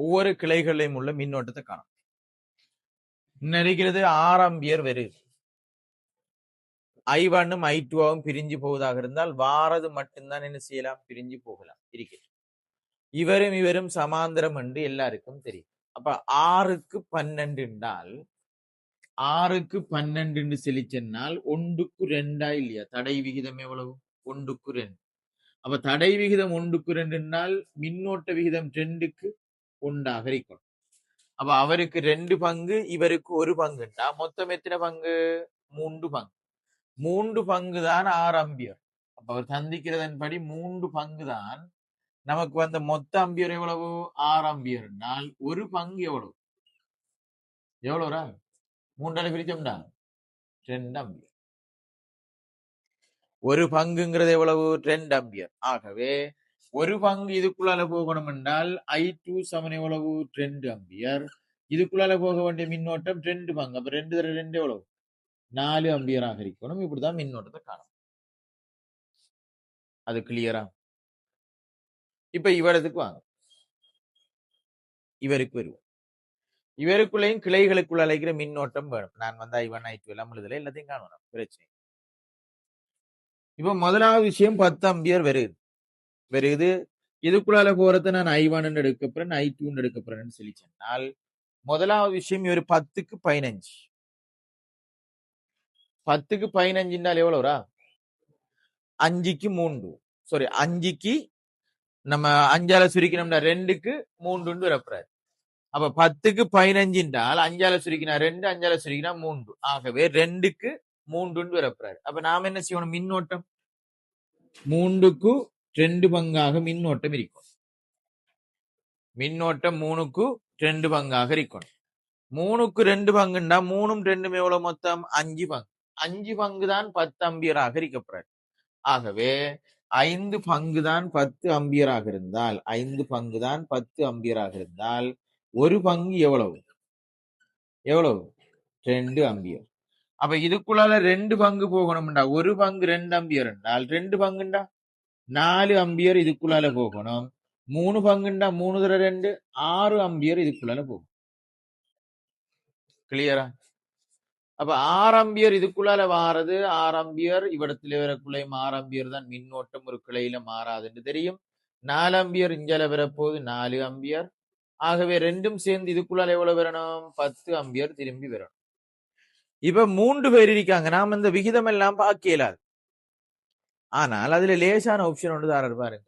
ஒவ்வொரு கிளைகளையும் உள்ள மின்னோட்டத்தை காணும். நினைக்கிறது 6 ஆம்பியர் வருது. I1ம் I2வும் பிரிஞ்சு போவதாக இருந்தால் வாரது மட்டும்தான் என்ன செய்யலாம், பிரிஞ்சு போகலாம். இருக்கிறது இவரும் இவரும் சமாந்திரம் என்று எல்லாருக்கும் தெரியும். அப்ப 6க்கு 12 என்றால் 6க்கு 12 என்று சொல்லி சொன்னால் 1க்கு 2 இல்லையா? தடை விகிதம் எவ்வளவு? 1க்கு 2. அப்ப தடை விகிதம் 1க்கு 2 என்றால் மின்னோட்ட விகிதம் 2க்கு 1 இருக்கும். அப்ப அவருக்கு 2 பங்கு, இவருக்கு 1 பங்குண்டா மொத்தம் எத்தனை பங்கு? 3 பங்கு. 3 பங்கு தான் 6 ஆம்பியர். அப்ப அவர் சந்திக்கிறதன்படி 3 பங்கு தான் நமக்கு வந்த மொத்த ஆம்பியர் எவ்வளவு? 6 ஆம்பியர் என்றால் 1 பங்கு எவ்வளவு? எவ்வளவுரா? 3 பிரிச்சோம்டா 2 ஆம்பியர். 1 பங்குங்கிறது எவ்வளவு? 2 ஆம்பியர். ஆகவே 1 பங்கு இதுக்குள்ளால போகணும் என்றால் I2 சமன் எவ்வளவு? 2 ஆம்பியர். இதுக்குள்ளால போக வேண்டிய மின்னோட்டம் 2 பங்கு. அப்ப 2 தர 2 எவ்வளவு? 4 ஆம்பியராக இருக்கணும். இப்படிதான் மின்னோட்டத்தை காணும். அது கிளியரா? இப்ப இவரதுக்கு வாங்க. இவருக்கு வருவோம். இவருக்குள்ளேயும் கிளைகளுக்குள்ள அழைக்கிற மின்னோட்டம் வேணும். நான் வந்து I1 I2 எல்லாம் எழுதல, எல்லாத்தையும் காணணும். பிரச்சனை. இப்ப முதலாவது விஷயம் 10 ஆம்பியர் வருது. இதுக்குள்ளால போறத நான் I1 எடுக்க போறேன், I2 எடுக்க போறேன்னு சொல்லி சொன்னால் முதலாவது விஷயம் இவர் 10க்கு 15. 10க்கு 15 என்றால் எவ்வளவுரா? 5க்கு 3. சாரி 5க்கு நம்ம 5ஆல சுருக்கணும்னா 2க்கு 3 வரப்போறாரு. அப்ப 10க்கு 15 என்றால் 5ஆல சுருக்கினா 2, 5ஆல சுருக்கினா 3. ஆகவே 2க்கு 3 வரப்போறாரு. அப்ப நாம என்ன செய்யணும்? மின்னோட்டம் 3க்கு 2 பங்காக மின்னோட்டம் இருக்கும். மின்னோட்டம் 3க்கு 2 பங்காக இருக்கணும். 3க்கு 2 பங்குண்டா 3ம் 2ம் எவ்வளவு மொத்தம்? 5 பங்கு. 5 பங்கு தான் 10 ஆம்பியராக இருக்கப்படுறாரு. ஆகவே 5 பங்கு தான் 10 ஆம்பியராக இருந்தால் 5 பங்கு தான் 10 ஆம்பியராக இருந்தால் 1 பங்கு எவ்வளவு? 2 ஆம்பியர். அப்ப இதுக்குள்ளால 2 பங்கு போகணும்டா. 1 பங்கு 2 ஆம்பியர் என்றால் 2 பங்குண்டா 4 ஆம்பியர் இதுக்குள்ளால போகணும். 3 பங்குண்டா 3 தர 2 6 ஆம்பியர் இதுக்குள்ளால போகும். கிளியரா? அப்ப 6 ஆம்பியர் இதுக்குள்ளால வாரது. 6 ஆம்பியர் இவ்விடத்துல வரக்குள்ளையும் 6 ஆம்பியர் தான் மின்னோட்டம் ஒரு கிளையில மாறாது என்று தெரியும். 4 ஆம்பியர் இஞ்சால வரப்போது 4 ஆம்பியர். ஆகவே ரெண்டும் சேர்ந்து இதுக்குள்ளால எவ்வளவு வரணும்? 10 ஆம்பியர் திரும்பி வரணும். இப்ப 3 பேர் இருக்காங்க. நாம இந்த விகிதம் எல்லாம் பார்க்க இயலாது. ஆனால் அதுல லேசான ஆப்ஷன் ஒன்று தாரர் பாருங்க.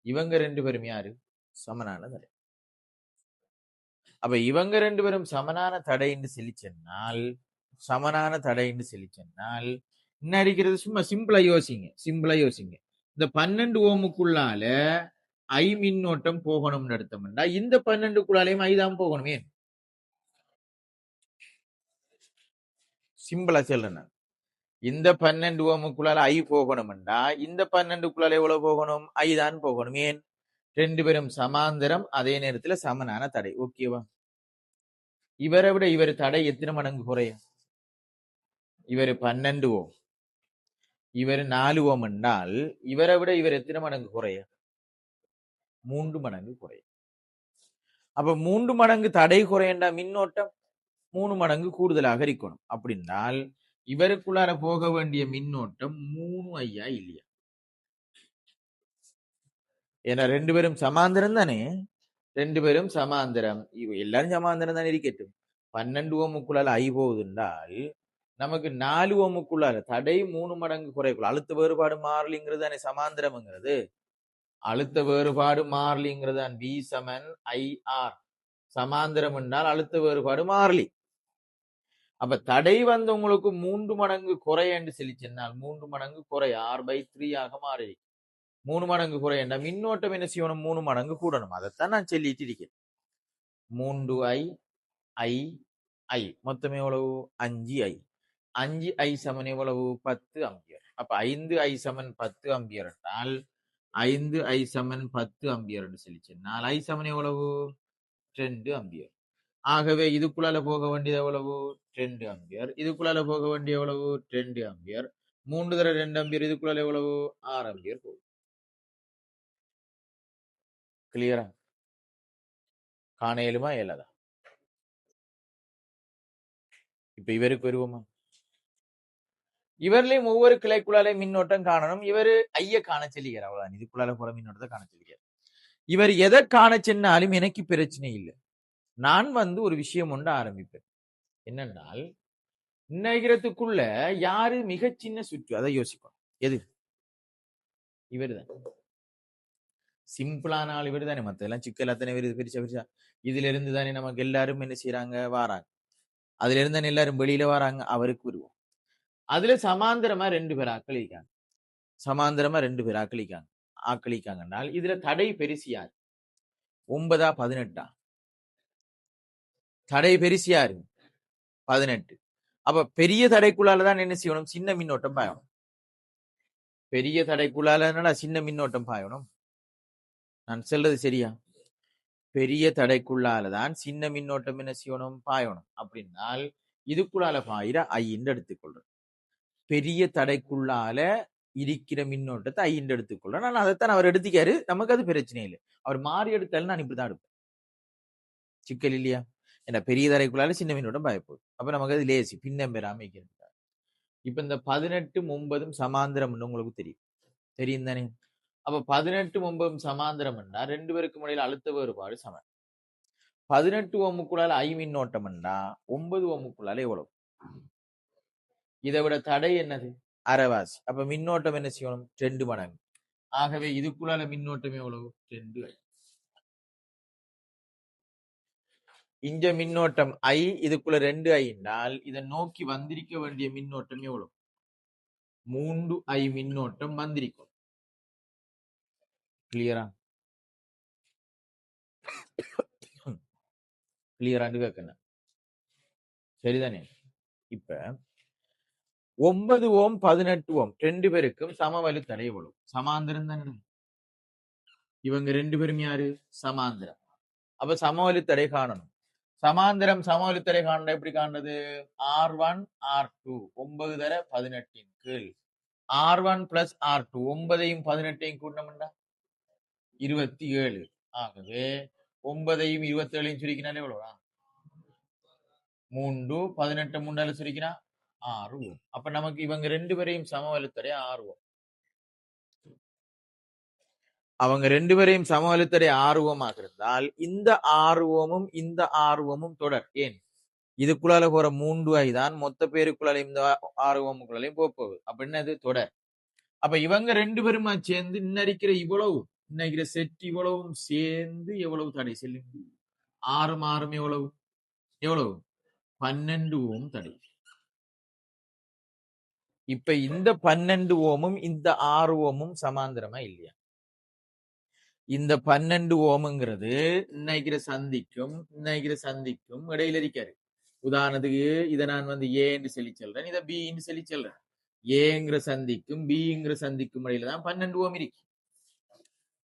இவங்க 2 பேரும் யாரு? சமனான தடை. அப்ப இவங்க 2 பேரும் சமனான தடை என்று சொல்லி சொன்னால் என்ன அடிக்கிறது? சும்மா சிம்பிளா யோசிங்க. இந்த 12 ஓமுக்குள்ளால I மின்னோட்டம் போகணும்னு எடுத்தோம்னா இந்த 12க்குள்ளாலையும் I தான் போகணுமே. சிம்பிளா சொல்றேன். இந்த 12 ஓமுக்குள்ளால I போகணும்டா இந்த 12க்குள்ளால எவ்வளவு போகணும்? I தான் போகணும். ஏன்? 2 பேரும் சமாந்தரம், அதே நேரத்துல சமனான தடை. ஓகேவா? இவரை விட இவர் தடை எத்தனை மடங்கு குறையும்? இவர் 12 ஓம், இவர் 4 ஓம் என்றால் இவரை விட இவர் எத்தனை மடங்கு குறையும்? 3 மடங்கு குறையும். அப்ப 3 மடங்கு தடை குறையண்டா மின்னோட்டம் 3 மடங்கு கூடுதலாக இருக்கணும். அப்படின்னால் இவருக்குள்ளார போக வேண்டிய மின்னோட்டம் 3 ஐயா இல்லையா? ஏன்னா 2 பேரும் சமாந்தரம் தானே. 2 பேரும் சமாந்தரம். எல்லாரும் சமாந்தரம் தானே இருக்கட்டும். 12 ஓமுக்குள்ளால I போகுதுன்றால் நமக்கு 4 ஓமுக்குள்ளால தடை 3 மடங்கு குறைக்குள்ள அழுத்த வேறுபாடு மாறலிங்கிறது தானே சமாந்தரம்ங்கிறது. அழுத்த வேறுபாடு மாறலிங்கிறது தான் V சமன் IR. சமாந்தரம் என்றால் அழுத்த வேறுபாடு மாறலி. அப்ப தடை வந்து உங்களுக்கு 3 மடங்கு குறை என்று சொல்லி சொன்னால் 3 மடங்கு குறை R/3 ஆக மாறி 3 மடங்கு குறையண்டா மின்னோட்டம் என்ன செய்யணும்? 3 மடங்கு கூடணும். அதைத்தான் நான் சொல்லிட்டு இருக்கேன். 3I மொத்தம் எவ்வளவு? 5I. 5I சமன் எவ்வளவு? 10 ஆம்பியர். அப்ப 5I சமன் 10 ஆம்பியர் என்றால் 5I சமன் 10 ஆம்பியர் என்று சொல்லி சொன்னால் I சமன் எவ்வளவு? 2 ஆம்பியர். ஆகவே இதுக்குள்ளால போக வேண்டியது எவ்வளவு? 2 ஆம்பியர். இதுக்குள்ளால போக வேண்டிய எவ்வளவு? 2 ஆம்பியர். 3 தர 2 ஆம்பியர். இதுக்குள்ளால எவ்வளவு? 6 ஆம்பியர் போகும். கிளியரா? காண இயலுமா இயலாதா? இப்ப இவருக்கு வருவோமா? இவர்லயும் ஒவ்வொரு கிளைக்குள்ளாலே மின்னோட்டம் காணணும். இவரு ஐய காண சொல்லிக்கிறார். அவ்வளவுதான். இதுக்குள்ளால போற மின்னோட்டத்தை காண சொல்லிக்கிறார். இவர் எதை காண சொன்னாலும் எனக்கு பிரச்சனை இல்லை. நான் ஒரு விஷயம் ஒன்று ஆரம்பிப்பேன். என்னென்னால் இன்னைக்கிறதுக்குள்ள யாரு மிக சின்ன சுற்று அதை யோசிப்போம். எது? இவருதான். சிம்பிளான ஆள் இவர் தானே. மத்த எல்லாம் சிக்கல் அத்தனை பேர் பிரிச்சா பிரிச்சா இதுல இருந்து தானே நமக்கு எல்லாரும் என்ன செய்யறாங்க, வாராங்க. அதுல இருந்து தானே எல்லாரும் வெளியில வராங்க. அவருக்கு வருவோம். அதுல சமாந்தரமா 2 பேர் ஆக்களிக்காங்க. சமாந்தரமா 2 பேர் ஆக்களிக்காங்கன்னால் இதுல தடை பெருசு யாரு? 9 18? தடை பெருசு யாரு? 18. அப்ப பெரிய தடைக்குள்ளாலதான் என்ன செய்யணும்? சின்ன மின்னோட்டம் பாயணும். பெரிய தடைக்குள்ளால சின்ன மின்னோட்டம் பாயணும். நான் சொல்றது சரியா? பெரிய தடைக்குள்ளாலதான் சின்ன மின்னோட்டம் என்ன செய்யணும்? பாயணும். அப்படின்னால் இதுக்குள்ளால பாயிர ஐன்னு எடுத்துக்கொள்றேன். பெரிய தடைக்குள்ளால இருக்கிற மின்னோட்டத்தை ஐன்னு எடுத்துக்கொள்றேன். நான் அதைத்தான் அவர் எடுத்துக்காரு. நமக்கு அது பிரச்சனை இல்லை. அவர் மாறி எடுத்தாலும் நான் இப்படிதான் எடுப்பேன். சிக்கல் இல்லையா? ஏன்னா பெரிய தடைக்குள்ளால சின்ன மின்னோட்டம் பாயப்போகுது. அப்ப நமக்கு அது லேசி பின்னம் பெறாம இருக்கிறது. இப்ப இந்த 18 9 சமாந்திரம் உங்களுக்கு தெரியும் தானே? அப்ப 18 9 சமாந்திரம் 2 பேருக்கு இடையில அழுத்த வேறுபாடு சமம். 18 ஓமுக்குள்ளால ஐ மின்னோட்டம் 9 ஓமுக்குள்ளால எவ்வளவு? இதை விட தடை என்னது? அரைவாசி. அப்ப மின்னோட்டம் என்ன செய்யணும்? 2 மடங்கு. ஆகவே இதுக்குள்ளால மின்னோட்டம் எவ்வளவு? 2 ஐ. இங்க மின்னோட்டம் ஐ, இதுக்குள்ள 2 ஐ என்றால் இதை நோக்கி வந்திருக்க வேண்டிய மின்னோட்டம் எவ்வளவு? 3 ஐ மின்னோட்டம் வந்திருக்கும். கிளியரா? கிளியரான்னு கேட்கணும். சரிதானே? இப்ப 9 ஓம் 18 ஓம் 2 பேருக்கும் சமவலு தடை எவ்வளவு? சமாந்திரம் தானே. இவங்க 2 பேரும் யாரு? சமாந்திரம். அப்ப சமவலு தடை காணணும். சமாந்திரம் சமவலு தடை காணணும். எப்படி காணுது? R1 R2 9 தர 18 கீழ் R1 பிளஸ் R2 9ஐயும் 18ஐயும் கூட்டணும்டா 27. ஆகவே 9ஐயும் 27ஐயும் சுருக்கினாலே எவ்வளவு? 3 18 3 சுருக்கினா 6 ஓம். அப்ப நமக்கு இவங்க 2 பேரையும் சமவலுத்தடை 6 ஓம். அவங்க 2 பேரையும் சமவலுத்தடை 6 ஓமாக இருந்தால் இந்த 6 ஓமும் இந்த 6 ஓமும் தொடர். ஏன்? இதுக்குள்ளால போற 3 ஐ தான் மொத்த பேருக்குள்ளால இந்த 6 ஓமுக்குள்ளாலையும் போகுது. அப்ப என்னது? தொடர். அப்ப இவங்க 2 பேருமா சேர்ந்து இன்னரிக்கிற இவ்வளவு இன்னைக்கிற செட் இவ்வளவும் சேர்ந்து எவ்வளவு தடை செல்லும்? 6 6 எவ்வளவு? எவ்வளவு? 12 ஓம் தடை. இப்ப இந்த 12 ஓமும் இந்த 6 ஓமும் சமாந்திரமா இல்லையா? இந்த 12 ஓமுங்கிறது இன்னைக்கிற சந்திக்கும் இடையில இருக்காரு. உதாரணத்துக்கு இதை நான் ஏன்னு சொல்லி சொல்றேன், இதை பின்னு சொல்லி சொல்றேன். ஏங்கிற சந்திக்கும் பிங்கிற சந்திக்கும் இடையில தான் 12 ஓம் இருக்கு.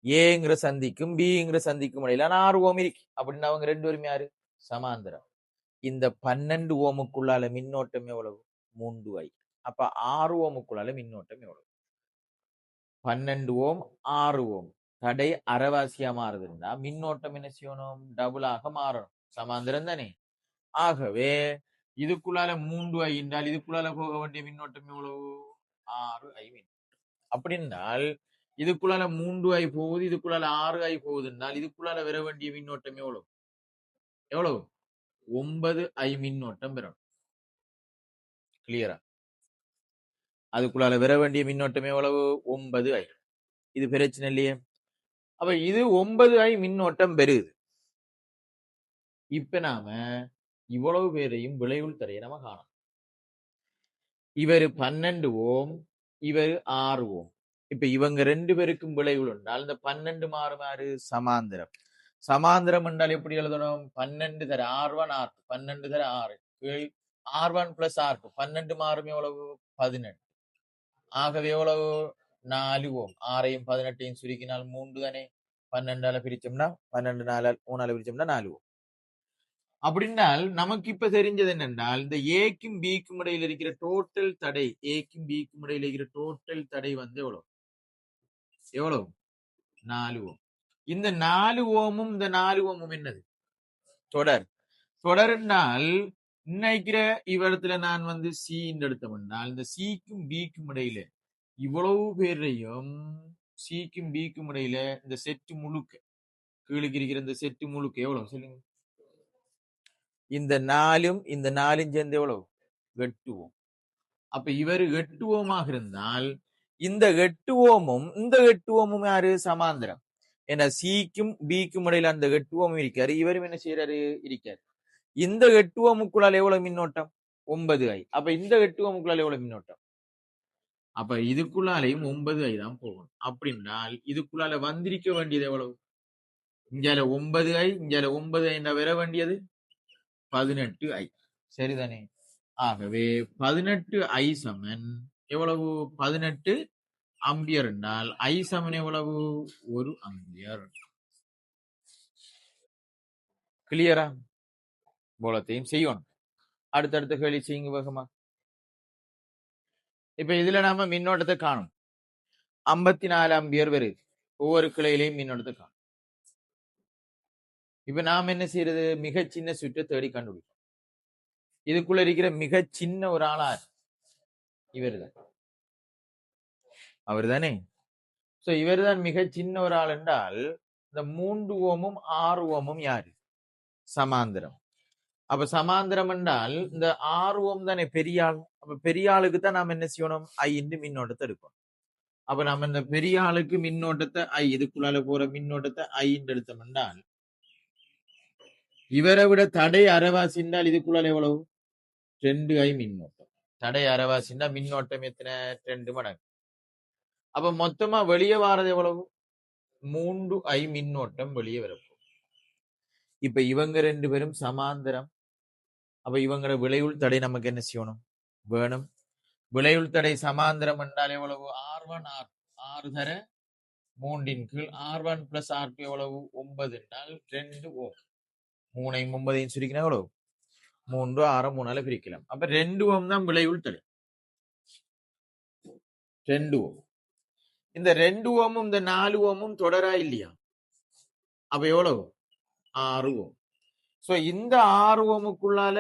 ஏங்கிற சந்திக்கும் பிங்கிற சந்திக்கும் இடையில 6 ஓம் இருக்கு. அப்படின்னு அவங்க 2 பேரும் யாரு? சமாந்திரம். இந்த 12 ஓமுக்குள்ளால மின்னோட்டம் எவ்வளவு? 3 ஐ. அப்ப 6 ஓமுக்குள்ளால மின்னோட்டம் எவ்வளவு? 12 ஓம் 6 ஓம். தடை அரைவாசியா மாறுதுன்னா மின்னோட்டம் என்ன செய்யணும்? டபுளாக மாறணும். சமாந்திரம் தானே. ஆகவே இதுக்குள்ளால 3 ஐ என்றால் இதுக்குள்ளால போக வேண்டிய மின்னோட்டம் எவ்வளவு? 6 ஐ மின்னோட்டம். அப்படின்னால் இதுக்குள்ளால 3 ஐ போகுது, இதுக்குள்ளால 6 ஐ போகுதுன்னால் இதுக்குள்ளால வர வேண்டிய மின்னோட்டம் எவ்வளவு? எவ்வளவு? 9 ஐ மின்னோட்டம் பெறணும். கிளியரா? அதுக்குள்ளால வர வேண்டிய மின்னோட்டம் எவ்வளவு? 9 ஐ. இது பிரச்சனை இல்லையே. அப்ப இது 9 ஐ மின்னோட்டம் பெறுது. இப்ப நாம இவ்வளவு பேரையும் விளைவுள் தரையை நம்ம காணலாம். இவரு 12 ஓம், இவரு 6 ஓம். இப்ப இவங்க 2 பேருக்கும் விளைவுள் உண்டால் இந்த 12 மாறு சமாந்திரம். சமாந்திரம் என்றால் எப்படி எழுதணும்? 12 தர R1 R2 12 தர 6 R1 பிளஸ் R2 12 மாறும் எவ்வளவு? 18. ஆகவே எவ்வளவு? 4 ஓம். 6ஐயும் 18ஐயும் சுருக்கினால் 3 தானே. 12ஆல பிரிச்சோம்னா 12 3ஆல பிரிச்சோம்னா 4 ஓம். அப்படின்னால் நமக்கு இப்ப தெரிஞ்சது என்னென்றால் இந்த ஏக்கும் பிக்கும் இடையில இருக்கிற டோட்டல் தடை, ஏக்கும் பிக்கும் இடையில இருக்கிற டோட்டல் தடை எவ்வளவு? எவ்வளவு? 4 ஓம். இந்த 4 ஓமும் இந்த 4 ஓமும் என்னது? தொடர். தொடர்னால் நினைக்கிற இவ்விடத்துல நான் சி எடுத்தோம்னால் இந்த சிக்கும் பிக்கும் இடையில இவ்வளவு பேரையும் சிக்கும் பிக்கும் இடையில இந்த செட்டு முழுக்க கீழுக்கு இருக்கிற இந்த செட்டு முழுக்க எவ்வளவு சொல்லுங்க? இந்த நாலும் சேர்ந்து எவ்வளவு? 8 ஓம். அப்ப இவர் 8 ஓமாக இருந்தால் இந்த 8 ஓமும் இந்த 8 ஓமும் யாரு? சமாந்திரம். ஏன்னா சிக்கும் பிக்கும் இடையில அந்த 8 ஓமும் இருக்காரு, இவரும் என்ன செய்யறாரு? இருக்காரு. இந்த 8 ஓமுக்குள்ளால் எவ்வளவு மின்னோட்டம்? 9i. அப்ப இந்த 8 ஓமுக்குள்ளால் எவ்வளவு மின்னோட்டம்? அப்ப இதுக்குள்ளாலையும் 9i தான் போகணும். அப்படின்னால் இதுக்குள்ளால வந்திருக்க வேண்டியது எவ்வளவு? இங்கால 9i, இங்கால 9i வர வேண்டியது 18i. சரிதானே? ஆகவே 18i சமன் எவ்வளவு? 18 அம்பியர் என்றால் i சமன் எவ்வளவு? 1 அம்பியர். கிளியரா? போலத்தையும் செய்யணும். அடுத்தடுத்த கேள்வி செய்யுங்க வேகமா. இப்ப இதுல நாம மின்னோட்டத்தை காணும். 54 அம்பியர் வருது. ஒவ்வொரு கிளையிலையும் மின்னோட்டத்தை காணும். இப்ப நாம என்ன செய்யறது? மிக சின்ன சுற்றை தேடி கண்டுபிடிக்கும். இதுக்குள்ள இருக்கிற மிக சின்ன ஒரு ஆளா இவர்தான். அவர் தானே? சோ இவர்தான் மிக சின்ன ஒரு ஆள் என்றால் இந்த 3 ஓமும் 6 ஓமும் யாரு? சமாந்திரம். அப்ப சமாந்திரம் என்றால் இந்த 6 ஓம் தானே பெரிய ஆள். அப்ப பெரிய ஆளுக்கு தான் நாம என்ன செய்யணும்? ஐ மின்னோட்டத்தை எடுக்கணும். அப்ப நம்ம இந்த பெரிய ஆளுக்கு மின்னோட்டத்தை ஐ, இதுக்குள்ளால போற மின்னோட்டத்தை ஐ எடுத்தோம் என்றால் இவரை விட தடை அரைவாசின்றால் இதுக்குள்ளால எவ்வளவு? 2i மின்னோட்டம். தடை அரைவாசின்னா மின்னோட்டம் எத்தனை? 2 மடங்கு. அப்ப மொத்தமா வெளியே வாரது எவ்வளவு? 3i மின்னோட்டம் வெளியே வரப்போம். இப்ப இவங்க 2 பேரும் சமாந்தரம். அப்ப இவங்களோட விளைவுள் தடை நமக்கு என்ன செய்யணும்? வேணும். விளைவுள் தடை சமாந்தரம் என்றால் எவ்வளவு? R1 6 தர 3 கீழ் R1 பிளஸ் R2 எவ்வளவு? 9 என்றால் 2 ஓம். 3ஐயும் 9ஐயும் சுருக்கினா எவ்வளவு? 3 6 3ஆல பிரிக்கலாம். அப்ப 2 ஓம் தான் விளைவுள் தடை. 2 ஓம். இந்த 2 ஓமும் இந்த 4 ஓமும் தொடரா இல்லையா? அப்ப எவ்வளவு? 6 ஓம். சோ இந்த 6 ஓமுக்குள்ளால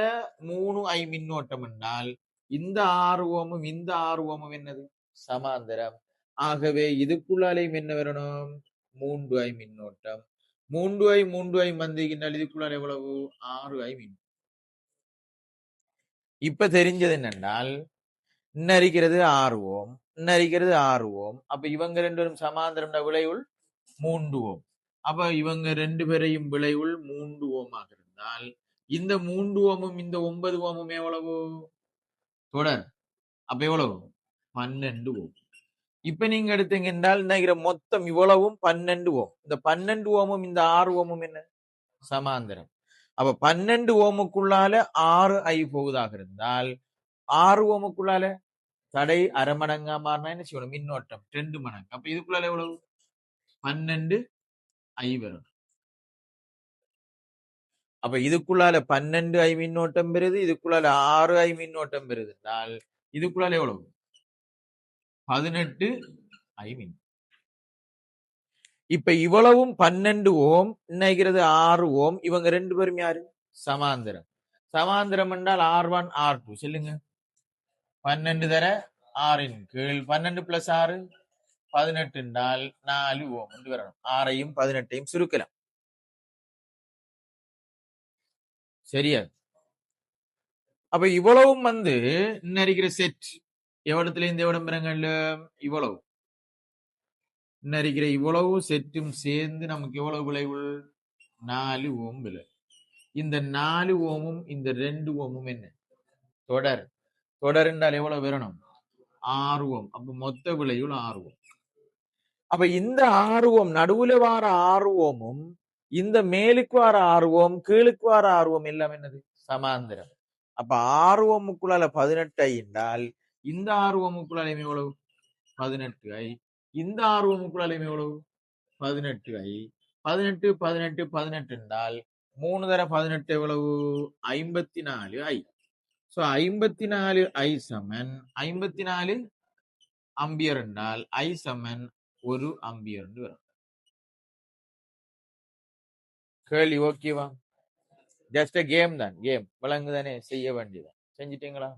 3i மின்னோட்டம் என்றால் இந்த 6 ஓமும் இந்த 6 ஓமும் என்னது? சமாந்தரம். ஆகவே இதுக்குள்ளாலையும் என்ன வரணும்? 3i மின்னோட்டம். 3i வந்தீங்கன்னால் இதுக்குள்ளால எவ்வளவு? 6i மின்னோட்டம். இப்ப தெரிஞ்சது என்னென்றால் இன்னரிக்கிறது 6 ஓம், இன்னரிக்கிறது 6 ஓம். அப்ப இவங்க 2 பேரும் சமாந்தரம் விளைவுள் 3 ஓம். அப்ப இவங்க 2 பேரையும் விளைவுள் 3 ஓமாக இருந்தால் இந்த 3 ஓமும் இந்த 9 ஓமும் எவ்வளவு? தொடர். அப்ப எவ்வளவு? 12 ஓம். இப்ப நீங்க எடுத்தீங்க என்றால் நினைக்கிற மொத்தம் இவ்வளவும் 12 ஓம். இந்த 12 ஓமும் இந்த 6 ஓமும் என்ன? சமாந்தரம். அப்ப 12 ஓமுக்குள்ளால 6i போவதாக இருந்தால் 6 ஓமுக்குள்ளால தடை அரை மடங்கா மாறினா என்ன செய்யணும்? மின்னோட்டம் 2 மடங்கு. அப்ப இதுக்குள்ளால எவ்வளவு? 12i வரும். அப்ப இதுக்குள்ளால 12i மின்னோட்டம் பெறுது, இதுக்குள்ளால 6i மின்னோட்டம் பெறுது என்றால் இதுக்குள்ளால எவ்வளவு? 18i மின். இப்ப இவ்வளவும் 12 ஓம், நினைக்கிறது 6 ஓம். இவங்க 2 பேரும் யாரு? சமாந்தரம். சமாந்தரம் என்றால் R1 R2 சொல்லுங்க. 12 தர 6 கீழ் 12 பிளஸ் 6 18 என்றால் 4 ஓம் என்று வரணும். 6ஐயும் 18ஐயும் சுருக்கலாம். சரியா? அப்ப இவ்வளவும் இன்னரிக்கிற செட் எவ்வளத்துல இருந்து எவ்வளவு பெறங்கள்ல இவ்வளவு இன்னரிக்கிற இவ்வளவு செட்டும் சேர்ந்து நமக்கு எவ்வளவு விளைவு? 4 ஓம் விலை. இந்த 4 ஓமும் இந்த 2 ஓமும் என்ன? தொடர். தொடர் என்றால் எவ்வளவு வரணும்? 6 ஓம். அப்ப மொத்த விளைவுள் 6 ஓம். அப்ப இந்த 6 ஓம் நடுவுல வார 6 ஓமும் இந்த மேலுக்கு வார 6 ஓம் கீழுக்கு வார 6 ஓம் எல்லாம் என்னது? சமாந்திரம். அப்ப 6 ஓமுக்குள்ளால 18i என்றால் இந்த 6 ஓமுக்குள்ளால எவ்வளவு? 18i. இந்த 6 ஓமுக்குள்ளால எவ்வளவு? 18i. 18 18 18 என்றால் 3 தர 18 எவ்வளவு? 54i. சோ 54i சமன் 54 அம்பியர் என்றால் i சமன் 1 அம்பியர் என்று வரும். கேள்வி ஓகேவா? ஜஸ்ட் கேம் தான் கேம் விளங்குதானே செய்ய வேண்டியது செஞ்சிட்டீங்களா